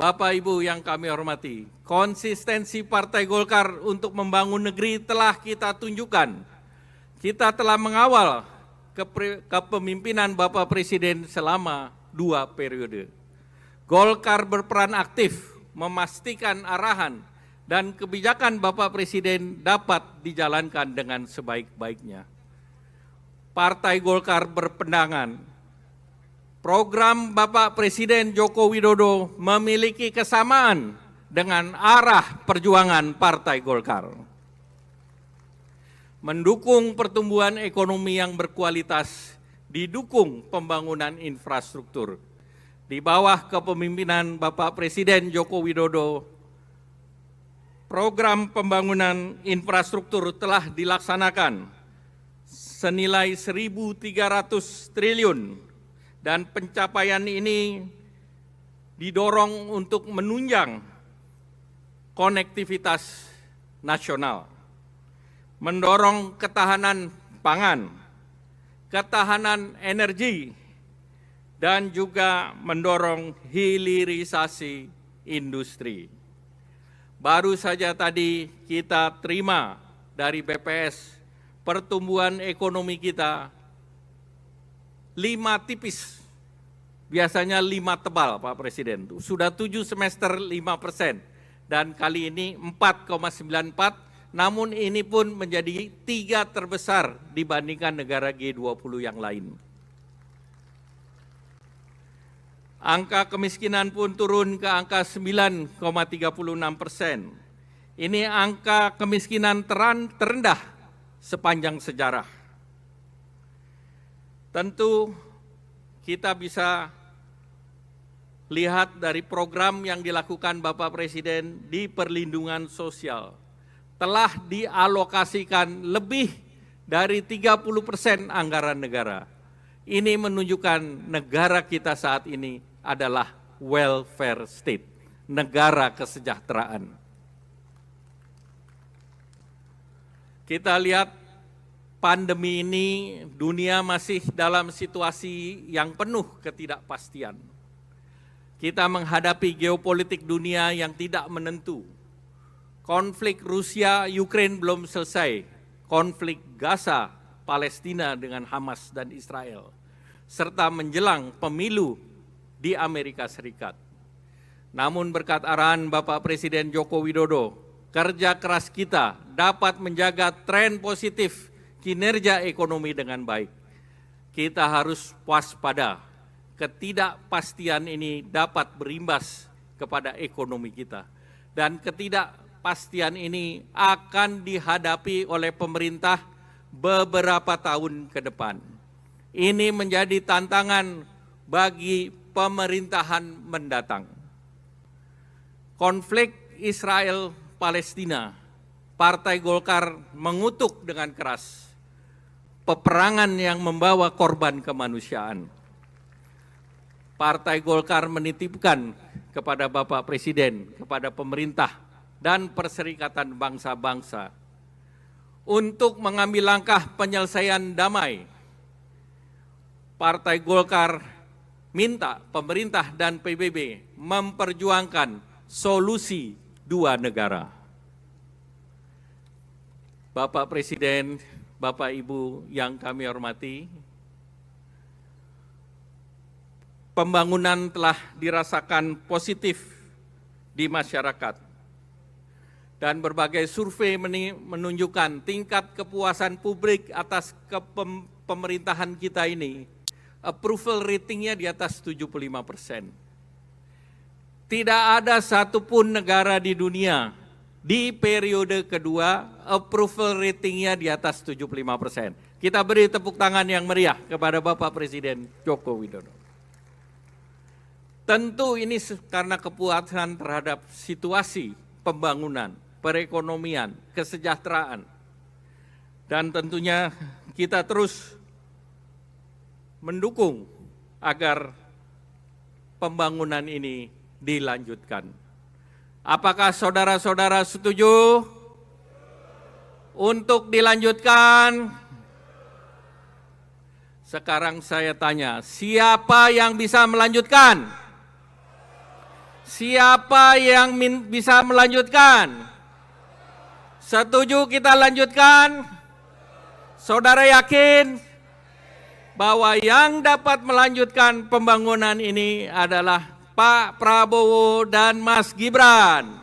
Bapak Ibu yang kami hormati, konsistensi Partai Golkar untuk membangun negeri telah kita tunjukkan. Kita telah mengawal kepemimpinan Bapak Presiden selama 2 periode. Golkar berperan aktif memastikan arahan dan kebijakan Bapak Presiden dapat dijalankan dengan sebaik-baiknya. Partai Golkar berpandangan program Bapak Presiden Joko Widodo memiliki kesamaan dengan arah perjuangan Partai Golkar. Mendukung pertumbuhan ekonomi yang berkualitas, didukung pembangunan infrastruktur. Di bawah kepemimpinan Bapak Presiden Joko Widodo, program pembangunan infrastruktur telah dilaksanakan senilai 1.300 triliun. Dan pencapaian ini didorong untuk menunjang konektivitas nasional, mendorong ketahanan pangan, ketahanan energi, dan juga mendorong hilirisasi industri. Baru saja tadi kita terima dari BPS pertumbuhan ekonomi kita 5 tipis, biasanya 5 tebal Pak Presiden. Sudah 7 semester 5%, dan kali ini 4,94, namun ini pun menjadi 3 terbesar dibandingkan negara G20 yang lain. Angka kemiskinan pun turun ke angka 9,36%. Ini angka kemiskinan terendah sepanjang sejarah. Tentu kita bisa lihat dari program yang dilakukan Bapak Presiden di perlindungan sosial. Telah dialokasikan lebih dari 30% anggaran negara. Ini menunjukkan negara kita saat ini adalah welfare state, negara kesejahteraan. Kita lihat pandemi ini dunia masih dalam situasi yang penuh ketidakpastian. Kita menghadapi geopolitik dunia yang tidak menentu. Konflik Rusia-Ukraine belum selesai. Konflik Gaza, Palestina dengan Hamas dan Israel. Serta menjelang pemilu di Amerika Serikat. Namun berkat arahan Bapak Presiden Joko Widodo, kerja keras kita dapat menjaga tren positif kinerja ekonomi dengan baik. Kita harus waspada, ketidakpastian ini dapat berimbas kepada ekonomi kita. Dan ketidakpastian ini akan dihadapi oleh pemerintah beberapa tahun ke depan. Ini menjadi tantangan bagi pemerintahan mendatang. Konflik Israel-Palestina, Partai Golkar mengutuk dengan keras peperangan yang membawa korban kemanusiaan. Partai Golkar menitipkan kepada Bapak Presiden, kepada pemerintah dan Perserikatan Bangsa-Bangsa untuk mengambil langkah penyelesaian damai. Partai Golkar minta pemerintah dan PBB memperjuangkan solusi 2 negara. Bapak Presiden, Bapak Ibu yang kami hormati, pembangunan telah dirasakan positif di masyarakat. Dan berbagai survei menunjukkan tingkat kepuasan publik atas pemerintahan kita ini, approval ratingnya di atas 75%. Tidak ada satupun negara di dunia di periode kedua, approval ratingnya di atas 75%. Kita beri tepuk tangan yang meriah kepada Bapak Presiden Joko Widodo. Tentu ini karena kepuasan terhadap situasi pembangunan, perekonomian, kesejahteraan. Dan tentunya kita terus mendukung agar pembangunan ini dilanjutkan. Apakah saudara-saudara setuju untuk dilanjutkan? Sekarang saya tanya, siapa yang bisa melanjutkan? Siapa yang bisa melanjutkan? Setuju kita lanjutkan? Saudara yakin bahwa yang dapat melanjutkan pembangunan ini adalah Pak Prabowo dan Mas Gibran?